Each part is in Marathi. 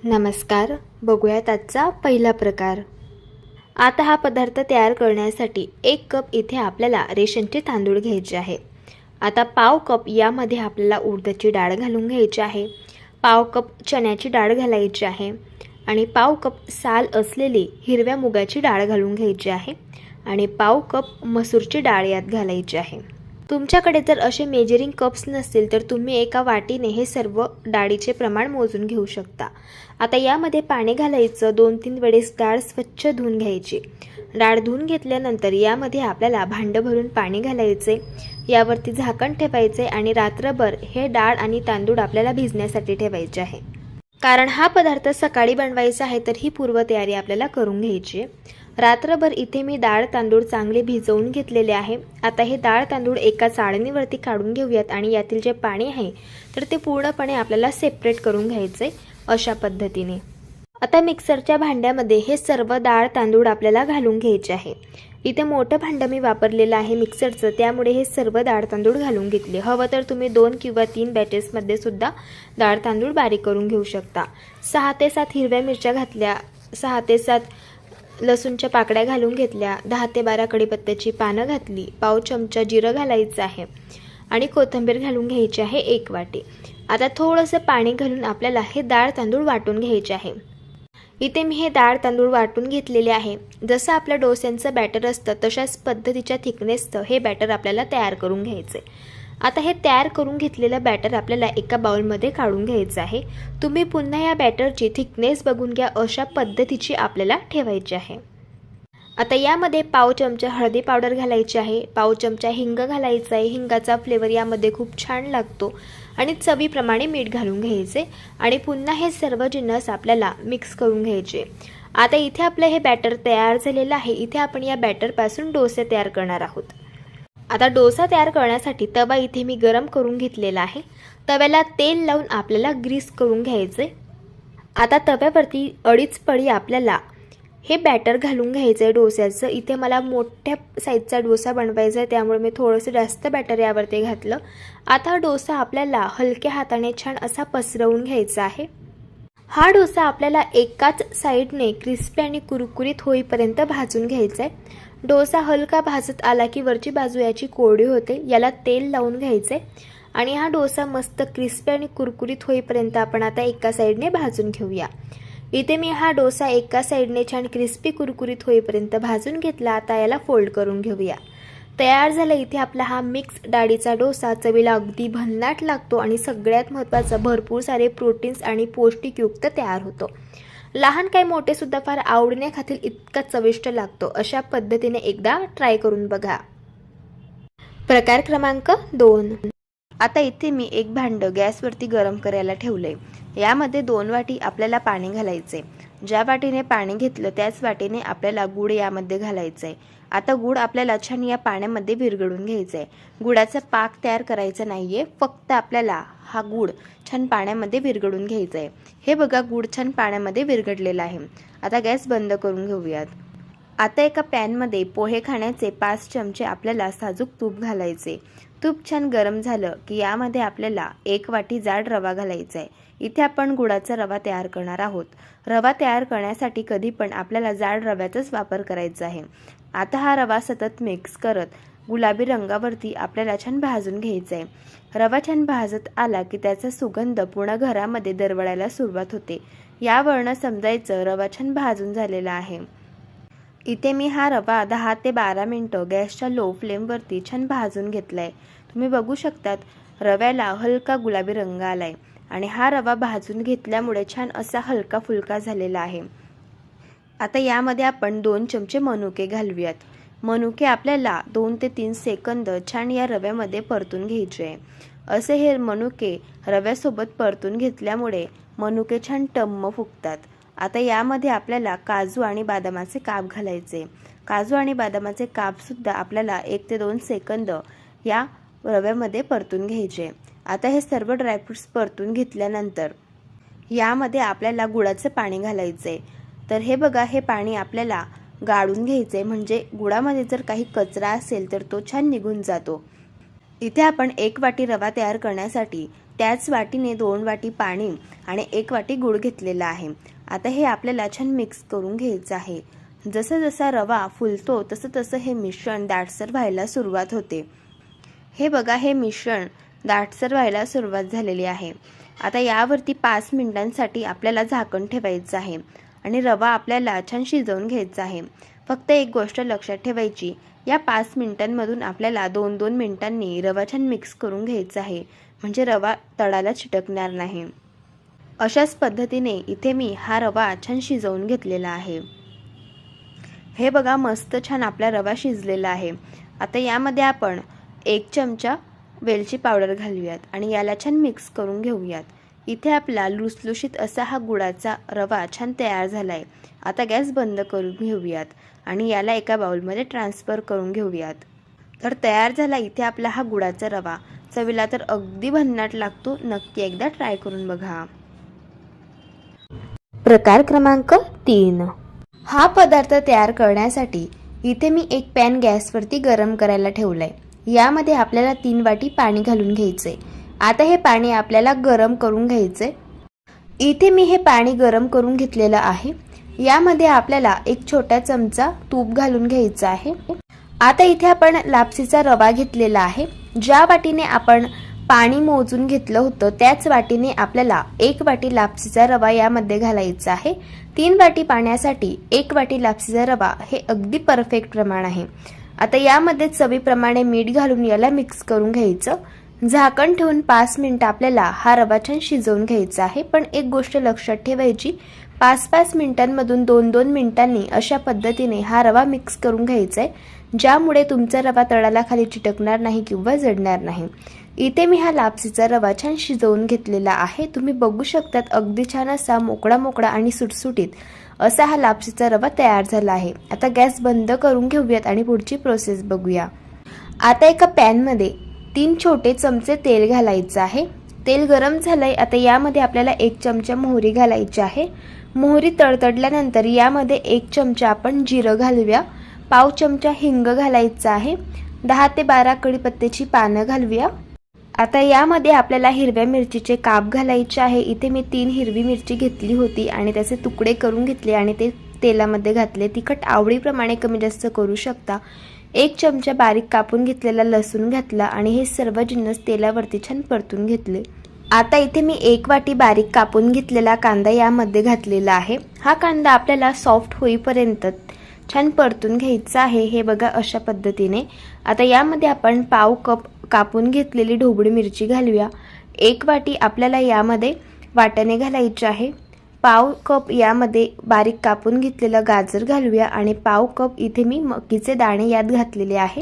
नमस्कार. बघूयात आजचा पहिला प्रकार. आता हा पदार्थ तयार करण्यासाठी 1 कप इथे आपल्याला रेशनचे तांदूळ घ्यायचे आहे. आता पाव कप यामध्ये आपल्याला उडदाची डाळ घालून घ्यायची आहे. पाव कप चण्याची डाळ घालायची आहे आणि पाव कप साल असलेली हिरव्या मुगाची डाळ घालून घ्यायची आहे आणि पाव कप मसूरची डाळ यात घालायची आहे. तुमच्याकडे जर असे मेजरिंग कप्स नसतील तर तुम्ही एका वाटीने हे सर्व डाळीचे प्रमाण मोजून घेऊ शकता. आता यामध्ये पाणी घालायचं. 2-3 वेळेस डाळ स्वच्छ धुवून घ्यायची. डाळ धुवून घेतल्यानंतर यामध्ये आपल्याला भांडं भरून पाणी घालायचे. यावरती झाकण ठेवायचे आणि रात्रभर हे डाळ आणि तांदूळ आपल्याला भिजण्यासाठी ठेवायचे आहे. कारण हा पदार्थ सकाळी बनवायचा आहे तर ही पूर्वतयारी आपल्याला करून घ्यायची आहे. रात्रभर इथे मी डाळ तांदूळ चांगले भिजवून घेतलेले आहे. आता हे डाळ तांदूळ एका चाळणीवरती काढून घेऊयात आणि यातील जे पाणी आहे तर ते पूर्णपणे आपल्याला सेपरेट करून घ्यायचे अशा पद्धतीने. आता मिक्सरच्या भांड्यामध्ये हे सर्व डाळ तांदूळ आपल्याला घालून घ्यायचे आहे. इथे मोठं भांडं मी वापरलेलं आहे मिक्सरचं, त्यामुळे हे सर्व डाळ तांदूळ घालून घेतले. हवं तर तुम्ही 2 किंवा 3 बॅचेसमध्ये सुद्धा डाळ तांदूळ बारीक करून घेऊ शकता. 6 ते 7 हिरव्या मिरच्या घातल्या, 6 ते 7 लसूणच्या पाकळ्या घालून घेतल्या, 10 ते 12 कढीपत्त्याची पानं घातली, पाव चमचा जिरं घालायचं आहे आणि कोथिंबीर घालून घ्यायची आहे 1 वाटी. आता थोडंसं पाणी घालून आपल्याला हे डाळ तांदूळ वाटून घ्यायचे आहे. इथे मी हे डाळ तांदूळ वाटून घेतलेले आहे. जसं आपल्या डोस्यांचं बॅटर असतं तशाच पद्धतीच्या थिकनेसचं हे बॅटर आपल्याला तयार करून घ्यायचे. आता हे तयार करून घेतलेलं बॅटर आपल्याला एका बाउलमध्ये काढून घ्यायचं आहे. तुम्ही पुन्हा या बॅटरची थिकनेस बघून घ्या, अशा पद्धतीची आपल्याला ठेवायची आहे. आता यामध्ये पाव चमचा हळदी पावडर घालायची आहे, पाव चमचा हिंग घालायचा आहे. हिंगाचा फ्लेवर यामध्ये खूप छान लागतो आणि चवीप्रमाणे मीठ घालून घ्यायचे आणि पुन्हा हे सर्व जिन्नस आपल्याला मिक्स करून घ्यायचे. आता इथे आपलं हे बॅटर तयार झालेलं आहे. इथे आपण या बॅटरपासून डोसे तयार करणार आहोत. आता डोसा तयार करण्यासाठी तवा इथे मी गरम करून घेतलेला आहे. तव्याला तेल लावून आपल्याला ग्रीस करून घ्यायचे. आता तव्यावरती 2.5 पळी आपल्याला हे बॅटर घालून घ्यायचं आहे डोस्याचं. इथे मला मोठ्या साईजचा डोसा बनवायचा आहे, त्यामुळे मी थोडंसं जास्त बॅटर यावरती घातलं. आता डोसा आपल्याला हलक्या हाताने छान असा पसरवून घ्यायचा आहे. हा डोसा आपल्याला एकाच साईडने क्रिस्पी आणि कुरकुरीत होईपर्यंत भाजून घ्यायचा आहे. डोसा हलका भाजत आला की वरची बाजू याची कोरडी होते, याला तेल लावून घ्यायचे आणि हा डोसा मस्त क्रिस्पी आणि कुरकुरीत होईपर्यंत आपण आता एका साईडने भाजून घेऊया. इथे मी हा डोसा एका साईडने छान क्रिस्पी कुरकुरीत होईपर्यंत भाजून घेतला. आता याला फोल्ड करून घेऊया. तयार झाला इथे आपला हा मिक्स डाळीचा डोसा. चवीला अगदी भन्नाट लागतो आणि सगळ्यात महत्त्वाचं भरपूर सारे प्रोटीन्स आणि पौष्टिकयुक्त तयार होतो. लहान काय मोठे सुद्धा फार आवडीने खातील इतका चविष्ट लागतो. अशा पद्धतीने एकदा ट्राय करून बघा. प्रकार क्रमांक 2. आता इथे मी एक भांडं गॅसवरती गरम करायला ठेवलंय. यामध्ये 2 वाटी आपल्याला पाणी घालायचे. ज्या वाटीने पाणी घेतलं त्याच वाटीने आपल्याला गूळ यामध्ये घालायचं आहे. आता गूळ आपल्याला छान या पाण्यामध्ये विरघळून घ्यायचं आहे. गुळाचा पाक तयार करायचा नाहीये, फक्त आपल्याला हा गूळ छान पाण्यामध्ये विरघळून घ्यायचा आहे. हे बघा, गूळ छान पाण्यामध्ये विरघळलेला आहे. आता गॅस बंद करून घेऊयात. आता एका पॅनमध्ये पोहे खाण्याचे 5 चमचे आपल्याला साजूक तूप घालायचे. तूप छान गरम झालं की यामध्ये आपल्याला 1 वाटी जाड रवा घालायचा आहे. इथे आपण गुळाचा रवा तयार करणार आहोत. रवा तयार करण्यासाठी कधी पण आपल्याला जाड रव्याचाच वापर करायचा आहे. आता हा रवा सतत मिक्स करत गुलाबी रंगावरती आपल्याला छान भाजून घ्यायचा आहे. रवा छान भाजत आला की त्याचा सुगंध पूर्ण घरामध्ये दरवळायला सुरुवात होते. यावरनं समजायचं रवा छान भाजून झालेला आहे. इथे मी हा रवा 10 ते 12 मिनिटं गॅसच्या लो फ्लेमवरती छान भाजून घेतलाय. तुम्ही बघू शकतात रव्याला हलका गुलाबी रंग आलाय आणि हा रवा भाजून घेतल्यामुळे छान असा हलका फुलका झालेला आहे. आता यामध्ये आपण 2 चमचे मनुके घालूयात. मनुके आपल्याला 2 ते 3 सेकंद छान या रव्यामध्ये परतून घ्यायचे आहे. असे हे मनुके रव्यासोबत परतून घेतल्यामुळे मनुके छान टम्म फुगतात. आता यामध्ये आपल्याला काजू आणि बदामाचे काप घालायचे. काजू आणि बदामाचे कापसुद्धा आपल्याला 1 ते 2 सेकंद या रव्यामध्ये परतून घ्यायचे. आता हे सर्व ड्रायफ्रुट्स परतून घेतल्यानंतर यामध्ये आपल्याला गुळाचं पाणी घालायचे. तर हे बघा, हे पाणी आपल्याला गाळून घ्यायचे, म्हणजे गुळामध्ये जर काही कचरा असेल तर तो छान निघून जातो. इथे आपण 1 वाटी रवा तयार करण्यासाठी त्याच वाटीने 2 वाटी पाणी आणि 1 वाटी गूळ घेतलेला आहे. आता हे आपल्याला छान मिक्स करून घ्यायचं आहे. जसं जसा रवा फुलतो तसं तसं हे मिश्रण दाटसर व्हायला सुरुवात होते. हे बघा, हे मिश्रण दाटसर व्हायला सुरुवात झालेली आहे. आता यावरती 5 मिनिटांसाठी आपल्याला झाकण ठेवायचं आहे आणि रवा आपल्याला छान शिजवून घ्यायचा आहे. फक्त एक गोष्ट लक्षात ठेवायची, या 5 मिनिटांमधून आपल्याला 2-2 मिनिटांनी रवा छान मिक्स करून घ्यायचा आहे, म्हणजे रवा तळाला चिटकणार नाही. अशाच पद्धतीने इथे मी हा रवा छान शिजवून घेतलेला आहे. हे बघा, मस्त छान आपला रवा शिजलेला आहे. आता यामध्ये आपण 1 चमचा वेलची पावडर घालूयात आणि याला छान मिक्स करून घेऊयात. इथे आपला लुसलुशीत असा हा गुळाचा रवा छान तयार झाला आहे. आता गॅस बंद करून घेऊयात आणि याला एका बाउलमध्ये ट्रान्सफर करून घेऊयात. तर तयार झाला इथे आपला हा गुळाचा रवा. चवीला तर अगदी भन्नाट लागतो. नक्की एकदा ट्राय करून बघा. प्रकार क्रमांक 3. हा पदार्थ तयार करण्यासाठी इथे मी एक पॅन गॅसवरती गरम करायला ठेवलाय. यामध्ये आपल्याला 3 वाटी पाणी घालून घ्यायचंय. आता हे पाणी आपल्याला गरम करून घ्यायचंय. इथे मी हे पाणी गरम करून घेतलेलं आहे. यामध्ये आपल्याला 1 छोटा चमचा तूप घालून घ्यायचं आहे. आता इथे आपण लापसीचा रवा घेतलेला आहे. ज्या वाटीने आपण पाणी मोजून घेतलं होतं त्याच वाटीने आपल्याला 1 वाटी लापसीचा रवा यामध्ये घालायचा आहे. 3 वाटी पाण्यासाठी 1 वाटी लापसीचा रवा हे अगदी परफेक्ट प्रमाण आहे. आता यामध्ये चवीप्रमाणे मीठ घालून याला मिक्स करून घ्यायचं. झाकण ठेवून 5 मिनिटं आपल्याला हा रवा छान शिजवून घ्यायचा आहे. पण एक गोष्ट लक्षात ठेवायची, 5-5 मिनिटांमधून 2-2 मिनिटांनी अशा पद्धतीने हा रवा मिक्स करून घ्यायचा आहे, ज्यामुळे तुमचा रवा तळाला खाली चिटकणार नाही किंवा जळणार नाही. इथे मी हा लापसीचा रवा छान शिजवून घेतलेला आहे. तुम्ही बघू शकतात, अगदी छान असा मोकळा मोकळा आणि सुटसुटीत असा हा लापसीचा रवा तयार झाला आहे. आता गॅस बंद करून घेऊयात आणि पुढची प्रोसेस बघूया. आता एका पॅनमध्ये 3 छोटे चमचे तेल घालायचं आहे. तेल गरम झालंय. आता यामध्ये आपल्याला 1 चमचा मोहरी घालायची आहे. मोहरी तडतडल्यानंतर यामध्ये 1 चमचा आपण जिरं घालूया. पाव चमचा हिंग घालायचा आहे. 10 ते 12 कढीपत्त्याची पानं घालूया. आता यामध्ये आपल्याला हिरव्या मिरचीचे काप घालायचे आहे. इथे मी 3 हिरवी मिरची घेतली होती आणि त्याचे तुकडे करून घेतले आणि ते तेलामध्ये घातले. तिखट आवडीप्रमाणे कमी जास्त करू शकता. 1 चमचा बारीक कापून घेतलेला लसूण घातला आणि हे सर्व जिन्नस तेलावरती छान परतून घेतले. आता इथे मी 1 वाटी बारीक कापून घेतलेला कांदा यामध्ये घातलेला आहे. हा कांदा आपल्याला सॉफ्ट होईपर्यंत छान परतून घ्यायचा आहे. हे बघा, अशा पद्धतीने. आता यामध्ये आपण पाव कप कापून घेतलेली ढोबळी मिरची घालूया. 1 वाटी आपल्याला यामध्ये वाटाणे घालायचे आहे. पाव कप यामध्ये बारीक कापून घेतलेलं गाजर घालूया आणि पाव कप इथे मी मकीचे दाणे यात घातलेले आहे.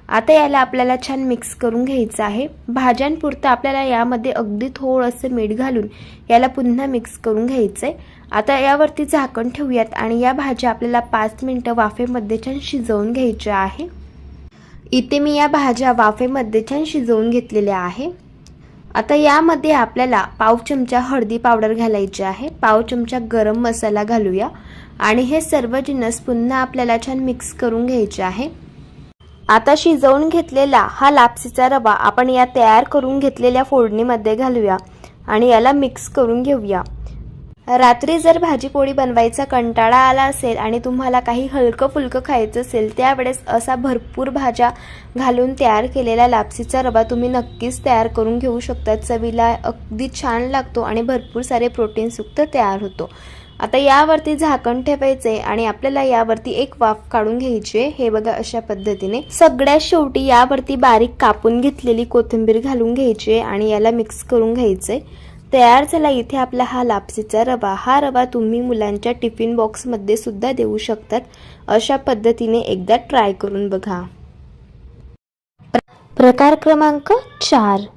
आता याला आपल्याला छान मिक्स करून घ्यायचं आहे. भाज्यांपुरतं आपल्याला यामध्ये अगदी थोडंसं मीठ घालून याला पुन्हा मिक्स करून घ्यायचंय. आता यावरती झाकण ठेवूयात आणि या भाज्या आपल्याला 5 मिनिटं वाफेमध्ये छान शिजवून घ्यायच्या आहे. इथे मी या भाज्या वाफेमध्ये छान शिजवून घेतलेल्या आहे. आता यामध्ये आपल्याला पाव चमचा हळदी पावडर घालायची आहे. पाव चमचा गरम मसाला घालूया आणि हे सर्व जिन्नस पुन्हा आपल्याला छान मिक्स करून घ्यायचे आहे. आता शिजवून घेतलेला हा लापसीचा रवा आपण या तयार करून घेतलेल्या फोडणीमध्ये घालूया आणि याला मिक्स करून घेऊया. रात्री जर भाजी पोळी बनवायचा कंटाळा आला असेल आणि तुम्हाला काही हलकं फुलकं खायचं असेल, त्यावेळेस असा भरपूर भाज्या घालून तयार केलेला लापसीचा रवा तुम्ही नक्कीच तयार करून घेऊ शकता. चवीला अगदी छान लागतो आणि भरपूर सारे प्रोटीनयुक्त तयार होतो. आता यावरती झाकण ठेवायचे आणि आपल्याला यावरती एक वाफ काढून घ्यायची. हे बघा, अशा पद्धतीने. सगळ्यात शेवटी यावरती बारीक कापून घेतलेली कोथिंबीर घालून घ्यायची आणि याला मिक्स करून घ्यायचे. तयार झाला इथे आपला हा लापसीचा रवा. हा रवा तुम्ही मुलांच्या टिफिन बॉक्समध्ये सुद्धा देऊ शकतात. अशा पद्धतीने एकदा ट्राय करून बघा. प्रकार क्रमांक 4.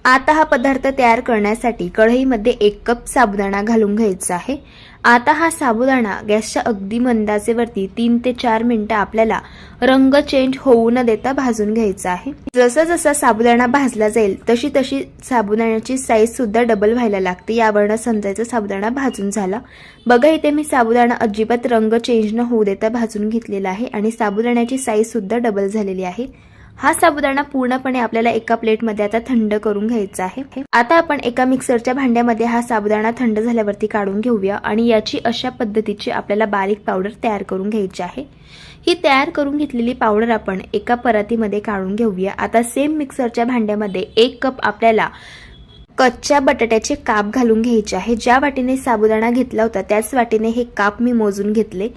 आता हा पदार्थ तयार करण्यासाठी कढईमध्ये 1 कप साबुदाणा घालून घ्यायचा आहे. आता हा साबुदाणा गॅसच्या अगदी मंद आचेवरती 3 ते 4 मिनिटं आपल्याला रंग चेंज होऊ न देता भाजून घ्यायचा आहे. जसं जसा साबुदाणा भाजला जाईल तशी तशी साबुदाण्याची साईज सुद्धा डबल व्हायला लागते. यावरनं समजायचं साबुदाणा भाजून झाला. बघा, इथे मी साबुदाणा अजिबात रंग चेंज न होऊ देता भाजून घेतलेला आहे आणि साबुदाण्याची साईज सुद्धा डबल झालेली आहे. हा साबुदाणा पूर्णपणे आपल्याला एका प्लेटमध्ये आता थंड करून घ्यायचा आहे। आता आपण एका मिक्सरच्या भांड्यामध्ये हा साबुदाणा थंड झाल्यावरती काढून घेऊया आणि याची अशा पद्धतीची आपल्याला बारीक पावडर तयार करून घ्यायची आहे। ही तयार करून घेतलेली पावडर आपण एका परातीमध्ये काढून घेऊया। आता सेम मिक्सरच्या भांड्यामध्ये 1 कप आपल्याला कच्च्या बटाट्याचे काप घालून घ्यायचे आहे। ज्या वाटीने साबुदाणा घेतला होता त्याच वाटीने हे काप मी मोजून घेतले।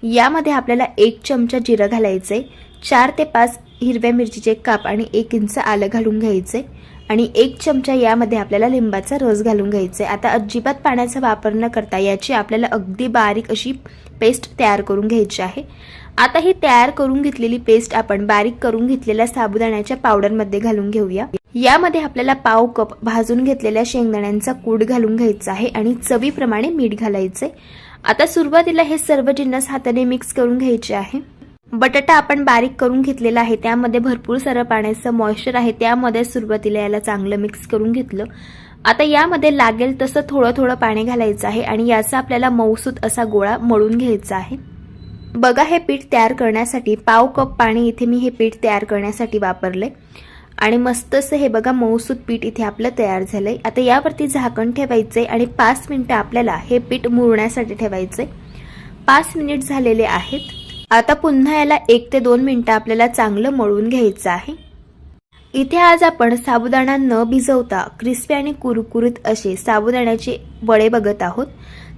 यामध्ये आपल्याला 1 चमचा जिरं घालायचे, 4 ते 5 हिरव्या मिरचीचे काप आणि 1 इंच आलं घालून घ्यायचे आणि 1 चमचा यामध्ये आपल्याला लिंबाचा रस घालून घ्यायचे। आता अजिबात पाण्याचा वापर न करता याची आपल्याला अगदी बारीक अशी पेस्ट तयार करून घ्यायची आहे। आता ही तयार करून घेतलेली पेस्ट आपण बारीक करून घेतलेल्या साबुदाण्याच्या पावडरमध्ये घालून घेऊया। यामध्ये आपल्याला पाव कप भाजून घेतलेल्या शेंगदाण्यांचा कूट घालून घ्यायचा आहे आणि चवीप्रमाणे मीठ घालायचे। आता सुरुवातीला हे सर्व जिन्नस हाताने मिक्स करून घ्यायचे आहे। बटाटा आपण बारीक करून घेतलेला आहे, त्यामध्ये भरपूर सारं पाण्याचं मॉइश्चर आहे, त्यामध्ये सुरुवातीला याला चांगलं मिक्स करून घेतलं। आता यामध्ये लागेल तसं थोडं थोडं पाणी घालायचं आहे आणि याचा आपल्याला मऊसूत असा गोळा मळून घ्यायचा आहे। बघा, हे पीठ तयार करण्यासाठी पाव कप पाणी इथे मी हे पीठ तयार करण्यासाठी वापरले आणि मस्त असं हे बघा मऊसूत पीठ इथे आपलं तयार झालंय। आता यावरती झाकण ठेवायचे आणि 5 मिनिटं आपल्याला हे पीठ मुरण्यासाठी ठेवायचे। 5 मिनिट झालेले आहेत। आता पुन्हा याला 1 ते 2 मिनिटं आपल्याला चांगलं मळून घ्यायचं आहे। इथे आज आपण साबुदाणा न भिजवता क्रिस्पी आणि कुरकुरीत असे साबुदाण्याचे वडे बघत आहोत।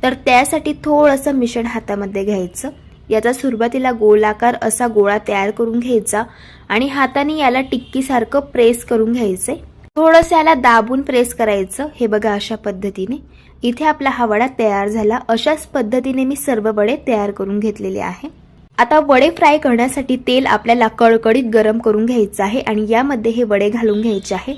तर त्यासाठी थोडंसं मिश्रण हातामध्ये घ्यायचं, याचा सुरुवातीला गोलाकार असा गोळा तयार करून घ्यायचा आणि हाताने याला टिक्कीसारखं प्रेस करून घ्यायचे। थोडंसं याला दाबून प्रेस करायचं। हे बघा, अशा पद्धतीने इथे आपला हा वडा तयार झाला। अशाच पद्धतीने मी सर्व वडे तयार करून घेतलेले आहे। आता वडे फ्राय करण्यासाठी तेल आपल्याला कडकडीत गरम करून घ्यायचं आहे आणि यामध्ये हे वडे घालून घ्यायचे आहे।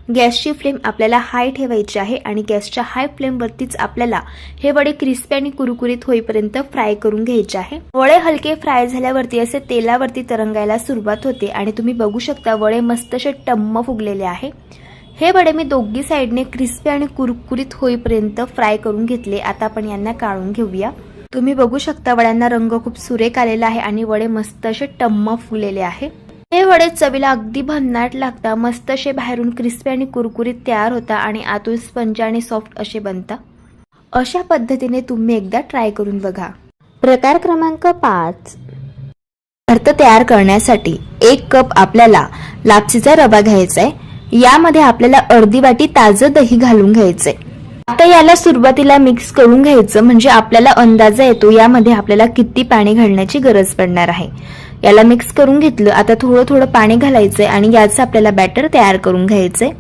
गॅसची फ्लेम आपल्याला हाय ठेवायची आहे आणि गॅसच्या हाय फ्लेमवरतीच आपल्याला हे वडे क्रिस्पी आणि कुरकुरीत होईपर्यंत फ्राय करून घ्यायचे आहे। वडे हलके फ्राय झाल्यावरती असे तेलावरती तरंगायला सुरुवात होते आणि तुम्ही बघू शकता वडे मस्त असे टम्म फुगलेले आहे। हे वडे मी दोघी साइडने क्रिस्पी आणि कुरकुरीत होईपर्यंत फ्राय करून घेतले। आता आपण यांना काढून घेऊया। तुम्ही बघू शकता वड्यांना रंग खूप सुरेख आलेला आहे आणि वडे मस्त असे टम्म फुगलेले आहे। हे वडे चवीला अगदी भन्नाट लागतात, मस्त असे बाहेरून क्रिस्पी आणि कुरकुरीत तयार होता आणि आतून स्पंज आणि सॉफ्ट असे बनतात। अशा पद्धतीने तुम्ही एकदा ट्राय करून बघा। प्रकार क्रमांक 5, पदार्थ तयार करण्यासाठी 1 कप आपल्याला लापसीचा रवा घ्यायचा आहे। यामध्ये आपल्याला अर्धी वाटी ताजं दही घालून घ्यायचंय। आता याला सुरुवातीला मिक्स करून घ्यायचं, म्हणजे आपल्याला अंदाजा येतो यामध्ये आपल्याला किती पाणी घालण्याची गरज पडणार आहे। याला मिक्स करून घेतलं। आता थोडं थोडं पाणी घालायचंय आणि याचं आपल्याला बॅटर तयार करून घ्यायचंय।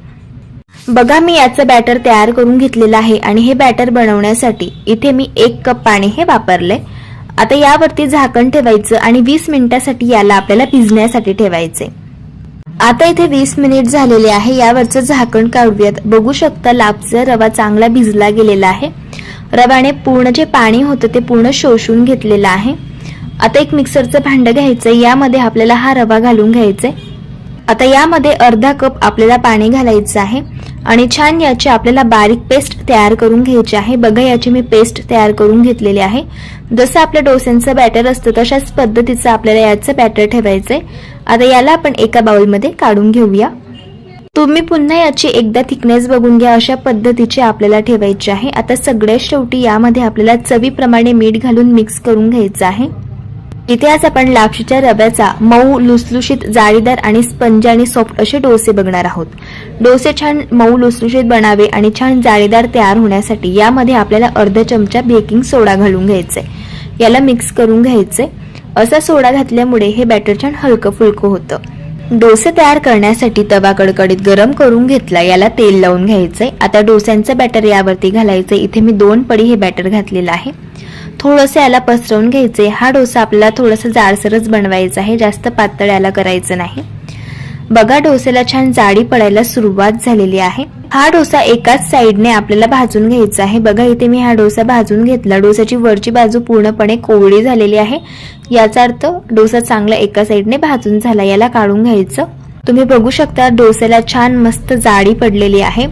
बघा, मी याचं बॅटर तयार करून घेतलेलं आहे आणि हे बॅटर बनवण्यासाठी इथे मी 1 कप पाणी हे वापरलंय। आता यावरती झाकण ठेवायचं आणि 20 मिनिटांसाठी याला आपल्याला भिजण्यासाठी ठेवायचंय। आता इथे 20 मिनिट झालेले आहे। यावरचं झाकण काढूयात। बघू शकता लापसीचा रवा चांगला भिजला गेलेला आहे। रव्याने पूर्ण जे पाणी होतं ते पूर्ण शोषून घेतलेलं आहे। आता एक मिक्सरचं भांडं घ्यायचं, यामध्ये आपल्याला हा रवा घालून घ्यायचा। आता यामध्ये अर्धा कप आपल्याला पाणी घालायचं आहे आणि छान याची आपल्याला बारीक पेस्ट तयार करून घ्यायची आहे। बघा, याची मी पेस्ट तयार करून घेतलेली आहे। जसं आपल्या डोस्यांचं बॅटर असतं तशाच पद्धतीचं आपल्याला याचं बॅटर ठेवायचंय। आता याला आपण एका बाउलमध्ये काढून घेऊया। तुम्ही पुन्हा याची एकदा थिकनेस बघून घ्या, अशा पद्धतीची आपल्याला ठेवायची आहे। आता सगळ्यात शेवटी यामध्ये आपल्याला चवीप्रमाणे मीठ घालून मिक्स करून घ्यायचं आहे। इथे आज आपण लापशीच्या रव्याचा मऊ लुसलुशीत जाळीदार आणि स्पंज आणि सॉफ्ट असे डोसे बघणार आहोत। डोसे छान मऊ लुसलुशीत बनावे आणि छान जाळीदार तयार होण्यासाठी यामध्ये आपल्याला अर्धा चमचा बेकिंग सोडा घालून घ्यायचे। याला मिक्स करून घ्यायचे। असा सोडा घातल्यामुळे हे बॅटर छान हलकं फुलकं होतं। डोसे तयार करण्यासाठी तवा कडकडीत गरम करून घेतला, याला तेल लावून घ्यायचंय। आता डोस्यांचं बॅटर यावरती घालायचं। इथे मी 2 पडी हे बॅटर घातलेलं आहे। थोडंसं याला पसरवून घ्यायचे। हा डोसा आपल्याला थोडासा जाडसरच बनवायचा आहे, जास्त पातळ याला करायचं नाही। बघा, डोस्याला छान जाडी पडायला सुरुवात झालेली आहे। हा डोसा एकाच साइडने आपल्याला भाजून घ्यायचा आहे। बघा, इथे मी हा डोसा भाजून घेतला। डोसाची वरची बाजू पूर्णपणे कोवळी झालेली आहे, याचा अर्थ डोसा चांगला एका साइडने भाजून झाला। याला काढून घ्यायचं। तुम्ही बघू शकता डोस्याला छान मस्त जाडी पडलेली आहे।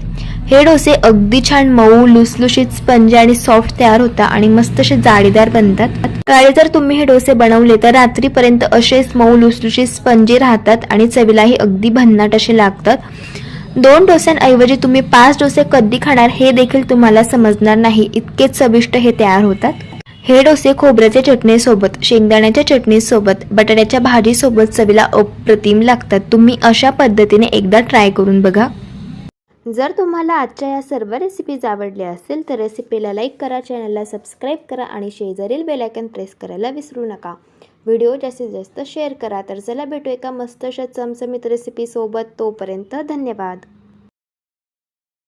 हे डोसे अगदी छान मऊ लुसलुशीत स्पंजी आणि सॉफ्ट तयार होतात आणि मस्त असे जाळीदार बनतात। आणि जर तुम्ही हे डोसे बनवले तर रात्रीपर्यंत असेच मऊ लुसलुशीत स्पंजी राहतात आणि चवीलाही अगदी भन्नाट असे लागतात। 2 डोस्यांऐवजी तुम्ही 5 डोसे कधी खाणार हे देखील तुम्हाला समजणार नाही, इतके चविष्ट हे तयार होतात। हे डोसे खोबऱ्याच्या चटणीसोबत, शेंगदाण्याच्या चटणीसोबत, बटाट्याच्या भाजीसोबत चवीला अप्रतिम लागतात। तुम्ही अशा पद्धतीने एकदा ट्राय करून बघा। जर तुम्हाला आजच्या या सर्व रेसिपीज आवडल्या असेल तर रेसिपीला लाईक करा, चॅनलला सबस्क्राईब करा आणि शेजारील बेल आयकॉन प्रेस करायला विसरू नका। व्हिडिओ जास्तीत जास्त शेअर करा। तर चला भेटू एका मस्त अशा चमचमीत रेसिपीसोबत। तोपर्यंत धन्यवाद।